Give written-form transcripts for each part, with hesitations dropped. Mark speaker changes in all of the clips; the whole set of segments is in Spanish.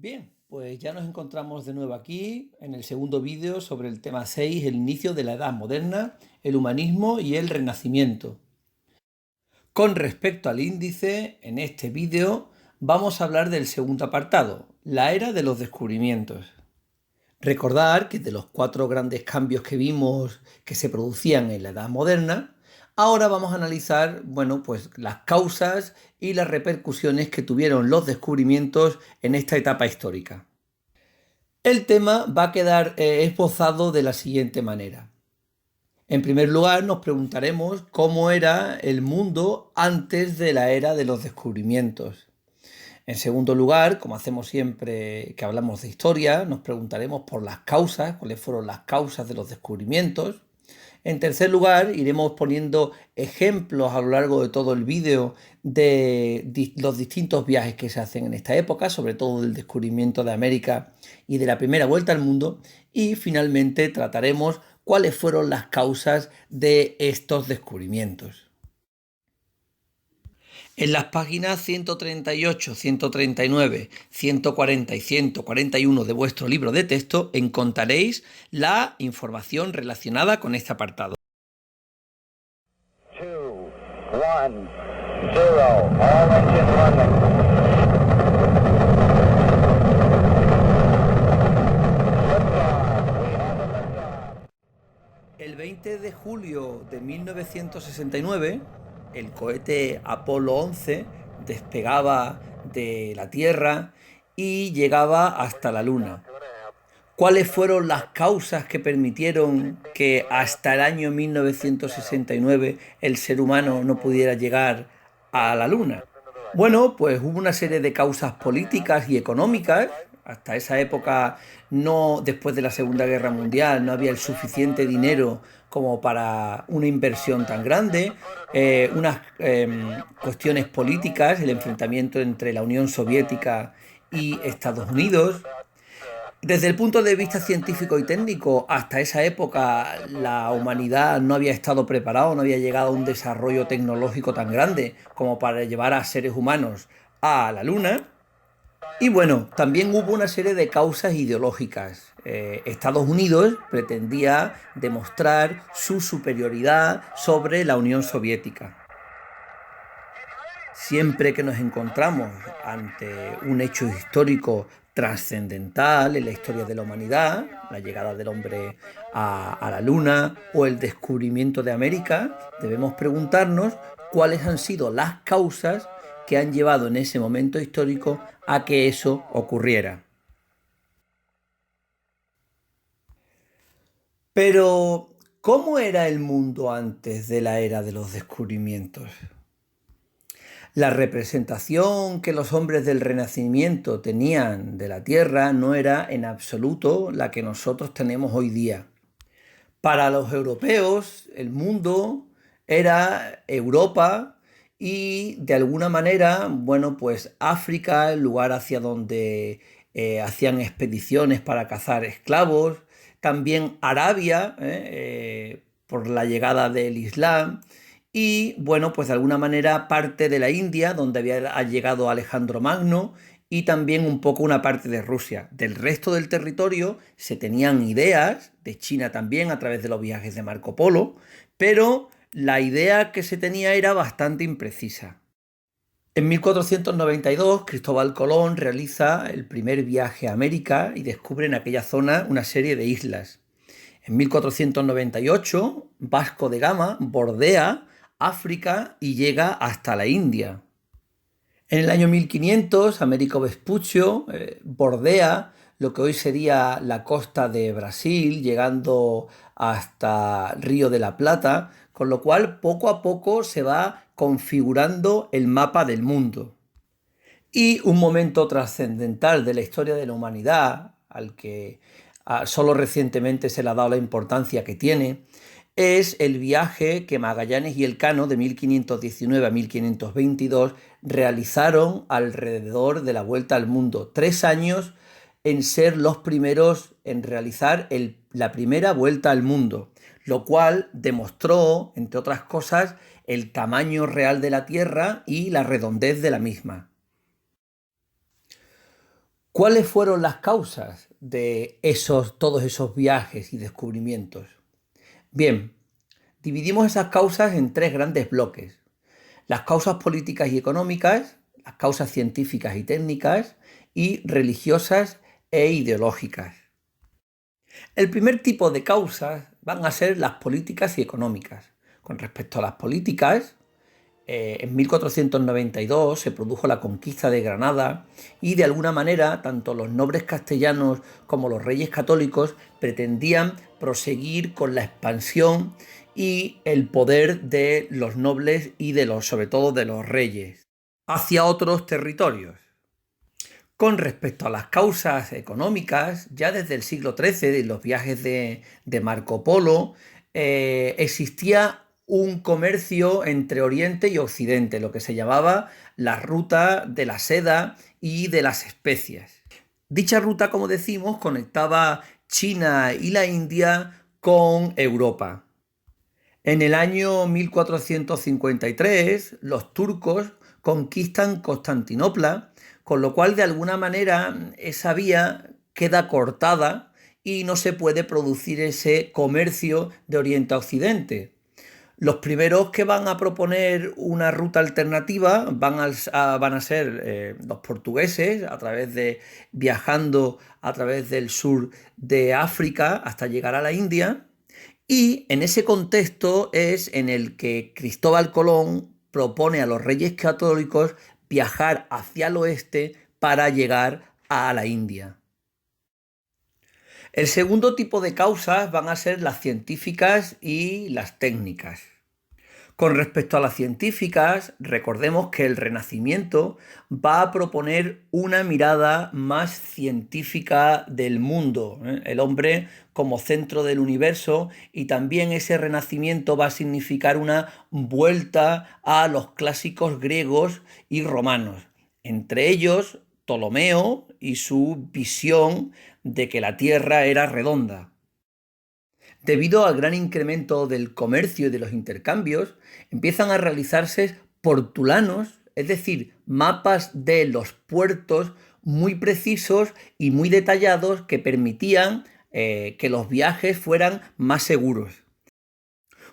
Speaker 1: Bien, pues ya nos encontramos de nuevo aquí en el segundo vídeo sobre el tema 6, el inicio de la Edad Moderna, el humanismo y el Renacimiento. Con respecto al índice, en este vídeo vamos a hablar del segundo apartado, la era de los descubrimientos. Recordar que de los 4 grandes cambios que vimos que se producían en la Edad Moderna, ahora vamos a analizar, pues las causas y las repercusiones que tuvieron los descubrimientos en esta etapa histórica. El tema va a quedar esbozado de la siguiente manera. En primer lugar, nos preguntaremos cómo era el mundo antes de la era de los descubrimientos. En segundo lugar, como hacemos siempre que hablamos de historia, nos preguntaremos por las causas, cuáles fueron las causas de los descubrimientos. En tercer lugar, iremos poniendo ejemplos a lo largo de todo el vídeo de los distintos viajes que se hacen en esta época, sobre todo del descubrimiento de América y de la primera vuelta al mundo. Y finalmente trataremos cuáles fueron las causas de estos descubrimientos. En las páginas 138, 139, 140 y 141 de vuestro libro de texto encontraréis la información relacionada con este apartado.
Speaker 2: 2, 1, 0, all engine running.
Speaker 1: El 20 de julio de 1969, el cohete Apolo 11 despegaba de la Tierra y llegaba hasta la Luna. ¿Cuáles fueron las causas que permitieron que hasta el año 1969 el ser humano no pudiera llegar a la Luna? Bueno, pues hubo una serie de causas políticas y económicas. Hasta esa época, no, después de la Segunda Guerra Mundial, no había el suficiente dinero como para una inversión tan grande. Unas cuestiones políticas, el enfrentamiento entre la Unión Soviética y Estados Unidos. Desde el punto de vista científico y técnico, hasta esa época la humanidad no había estado preparada, no había llegado a un desarrollo tecnológico tan grande como para llevar a seres humanos a la Luna. Y bueno, también hubo una serie de causas ideológicas. Estados Unidos pretendía demostrar su superioridad sobre la Unión Soviética. Siempre que nos encontramos ante un hecho histórico trascendental en la historia de la humanidad, la llegada del hombre a la Luna o el descubrimiento de América, debemos preguntarnos cuáles han sido las causas que han llevado en ese momento histórico a que eso ocurriera. Pero, ¿cómo era el mundo antes de la era de los descubrimientos? La representación que los hombres del Renacimiento tenían de la Tierra no era en absoluto la que nosotros tenemos hoy día. Para los europeos, el mundo era Europa y de alguna manera, pues África, el lugar hacia donde hacían expediciones para cazar esclavos, también Arabia, por la llegada del Islam, y pues de alguna manera parte de la India, donde había llegado Alejandro Magno, y también un poco una parte de Rusia. Del resto del territorio se tenían ideas, de China también, a través de los viajes de Marco Polo, pero la idea que se tenía era bastante imprecisa. En 1492, Cristóbal Colón realiza el primer viaje a América y descubre en aquella zona una serie de islas. En 1498, Vasco de Gama bordea África y llega hasta la India. En el año 1500, Américo Vespuccio bordea lo que hoy sería la costa de Brasil, llegando hasta Río de la Plata, con lo cual poco a poco se va configurando el mapa del mundo. Y un momento trascendental de la historia de la humanidad, al que solo recientemente se le ha dado la importancia que tiene, es el viaje que Magallanes y Elcano de 1519 a 1522 realizaron alrededor de la vuelta al mundo. 3 años en ser los primeros en realizar la primera vuelta al mundo, lo cual demostró, entre otras cosas, el tamaño real de la Tierra y la redondez de la misma. ¿Cuáles fueron las causas de todos esos viajes y descubrimientos? Bien, dividimos esas causas en tres grandes bloques: las causas políticas y económicas, las causas científicas y técnicas, y religiosas e ideológicas. El primer tipo de causas van a ser las políticas y económicas. Con respecto a las políticas, en 1492 se produjo la conquista de Granada y de alguna manera tanto los nobles castellanos como los reyes católicos pretendían proseguir con la expansión y el poder de los nobles y sobre todo de los reyes hacia otros territorios. Con respecto a las causas económicas, ya desde el siglo XIII, de los viajes de Marco Polo, existía un comercio entre Oriente y Occidente, lo que se llamaba la ruta de la seda y de las especias. Dicha ruta, como decimos, conectaba China y la India con Europa. En el año 1453, los turcos conquistan Constantinopla, con lo cual de alguna manera esa vía queda cortada y no se puede producir ese comercio de Oriente a Occidente. Los primeros que van a proponer una ruta alternativa van a ser los portugueses, viajando a través del sur de África hasta llegar a la India. Y en ese contexto es en el que Cristóbal Colón propone a los reyes católicos viajar hacia el oeste para llegar a la India. El segundo tipo de causas van a ser las científicas y las técnicas. Con respecto a las científicas, recordemos que el Renacimiento va a proponer una mirada más científica del mundo, el hombre como centro del universo, y también ese Renacimiento va a significar una vuelta a los clásicos griegos y romanos, entre ellos Ptolomeo y su visión de que la Tierra era redonda. Debido al gran incremento del comercio y de los intercambios, empiezan a realizarse portulanos, es decir, mapas de los puertos muy precisos y muy detallados que permitían que los viajes fueran más seguros.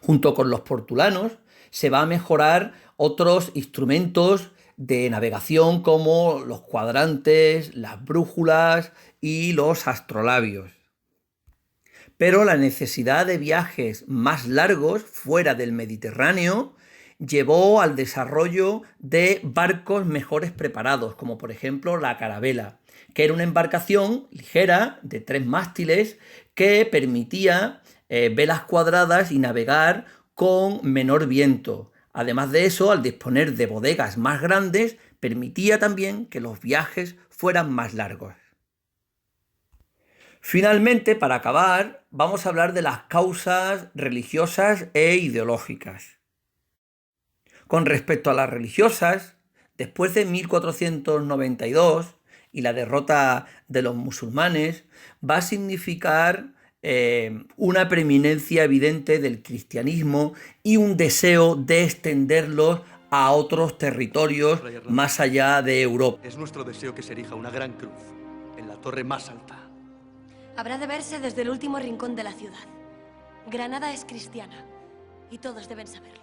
Speaker 1: Junto con los portulanos se va a mejorar otros instrumentos de navegación como los cuadrantes, las brújulas y los astrolabios. Pero la necesidad de viajes más largos fuera del Mediterráneo llevó al desarrollo de barcos mejores preparados, como por ejemplo la carabela, que era una embarcación ligera de 3 mástiles que permitía velas cuadradas y navegar con menor viento. Además de eso, al disponer de bodegas más grandes, permitía también que los viajes fueran más largos. Finalmente, para acabar, vamos a hablar de las causas religiosas e ideológicas. Con respecto a las religiosas, después de 1492 y la derrota de los musulmanes, va a significar una preeminencia evidente del cristianismo y un deseo de extenderlos a otros territorios más allá de Europa.
Speaker 3: Es nuestro deseo que se erija una gran cruz en la torre más alta.
Speaker 4: Habrá de verse desde el último rincón de la ciudad. Granada es cristiana y todos deben saberlo.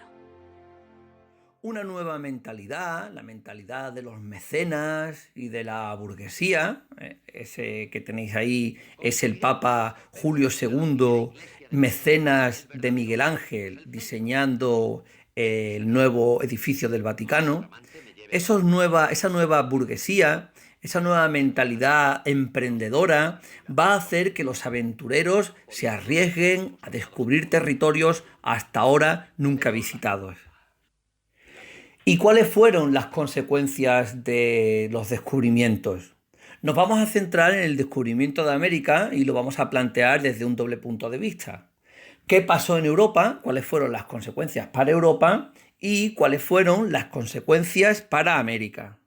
Speaker 1: Una nueva mentalidad, la mentalidad de los mecenas y de la burguesía. Ese que tenéis ahí es el Papa Julio II, mecenas de Miguel Ángel, diseñando el nuevo edificio del Vaticano. Esa nueva burguesía, esa nueva mentalidad emprendedora va a hacer que los aventureros se arriesguen a descubrir territorios hasta ahora nunca visitados. ¿Y cuáles fueron las consecuencias de los descubrimientos? Nos vamos a centrar en el descubrimiento de América y lo vamos a plantear desde un doble punto de vista. ¿Qué pasó en Europa? ¿Cuáles fueron las consecuencias para Europa? ¿Y cuáles fueron las consecuencias para América?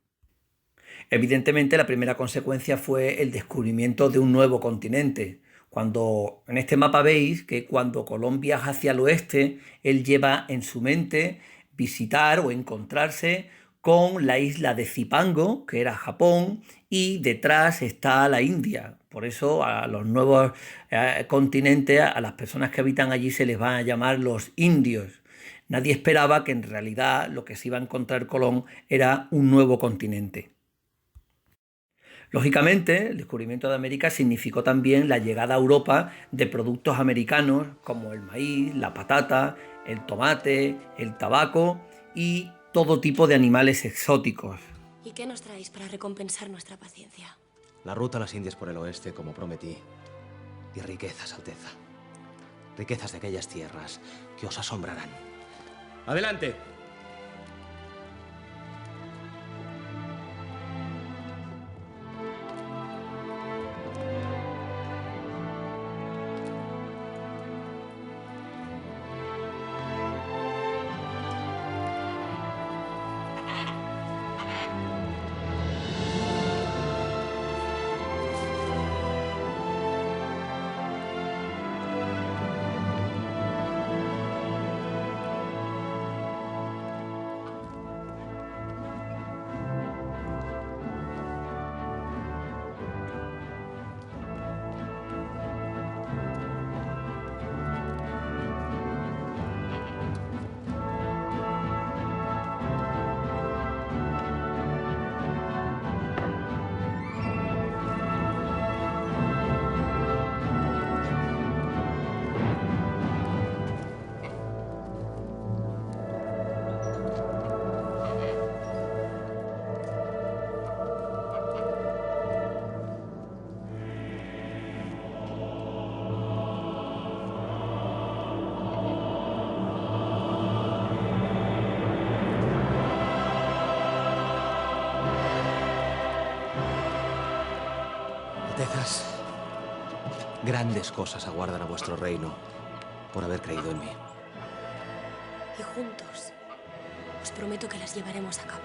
Speaker 1: Evidentemente, la primera consecuencia fue el descubrimiento de un nuevo continente. Cuando en este mapa veis que cuando Colón viaja hacia el oeste, él lleva en su mente visitar o encontrarse con la isla de Zipango, que era Japón, y detrás está la India. Por eso a los nuevos continentes, a las personas que habitan allí se les van a llamar los indios. Nadie esperaba que en realidad lo que se iba a encontrar Colón era un nuevo continente. Lógicamente, el descubrimiento de América significó también la llegada a Europa de productos americanos como el maíz, la patata, el tomate, el tabaco y todo tipo de animales exóticos.
Speaker 4: ¿Y qué nos traéis para recompensar nuestra paciencia?
Speaker 5: La ruta a las Indias por el oeste, como prometí. Y riquezas, Alteza. Riquezas de aquellas tierras que os asombrarán. ¡Adelante! Altezas, grandes cosas aguardan a vuestro reino por haber creído en mí.
Speaker 4: Y juntos, os prometo que las llevaremos a cabo.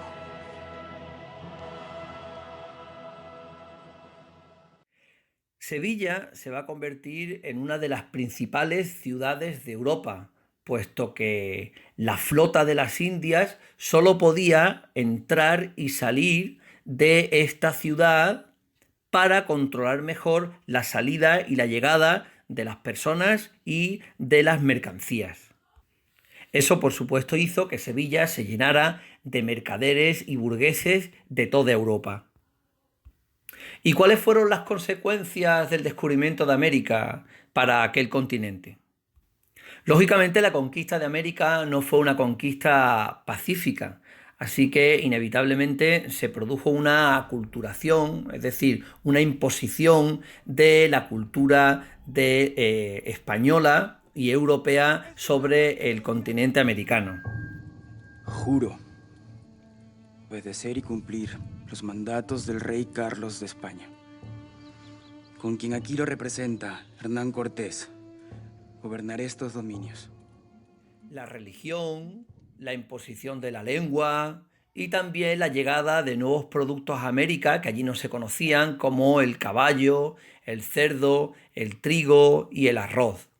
Speaker 1: Sevilla se va a convertir en una de las principales ciudades de Europa, puesto que la flota de las Indias solo podía entrar y salir de esta ciudad para controlar mejor la salida y la llegada de las personas y de las mercancías. Eso, por supuesto, hizo que Sevilla se llenara de mercaderes y burgueses de toda Europa. ¿Y cuáles fueron las consecuencias del descubrimiento de América para aquel continente? Lógicamente, la conquista de América no fue una conquista pacífica, así que inevitablemente se produjo una aculturación, es decir, una imposición de la cultura española y europea sobre el continente americano.
Speaker 6: Juro obedecer y cumplir los mandatos del rey Carlos de España, con quien aquí lo representa Hernán Cortés. Gobernaré estos dominios.
Speaker 1: La religión, la imposición de la lengua y también la llegada de nuevos productos a América que allí no se conocían, como el caballo, el cerdo, el trigo y el arroz.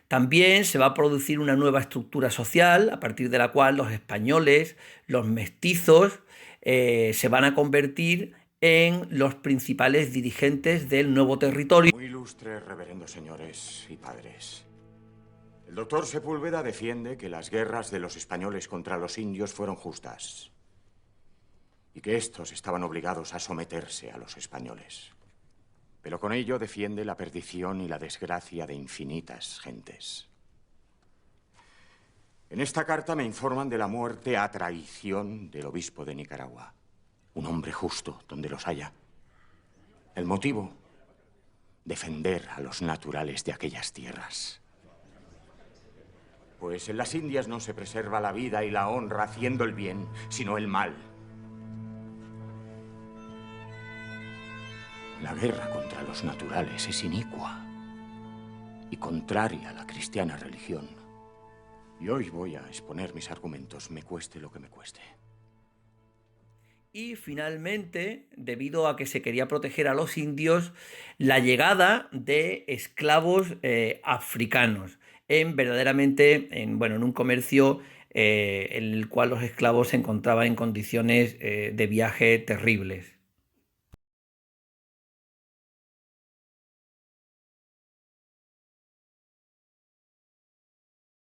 Speaker 1: También se va a producir una nueva estructura social a partir de la cual los españoles, los mestizos, se van a convertir en los principales dirigentes del nuevo territorio.
Speaker 7: Muy ilustres, reverendos señores y padres. El doctor Sepúlveda defiende que las guerras de los españoles contra los indios fueron justas y que estos estaban obligados a someterse a los españoles. Pero con ello defiende la perdición y la desgracia de infinitas gentes. En esta carta me informan de la muerte a traición del obispo de Nicaragua. Un hombre justo donde los haya. El motivo: defender a los naturales de aquellas tierras. Pues en las Indias no se preserva la vida y la honra haciendo el bien, sino el mal. La guerra contra los naturales es inicua y contraria a la cristiana religión. Y hoy voy a exponer mis argumentos, me cueste lo que me cueste.
Speaker 1: Y finalmente, debido a que se quería proteger a los indios, la llegada de esclavos africanos en un comercio en el cual los esclavos se encontraban en condiciones de viaje terribles.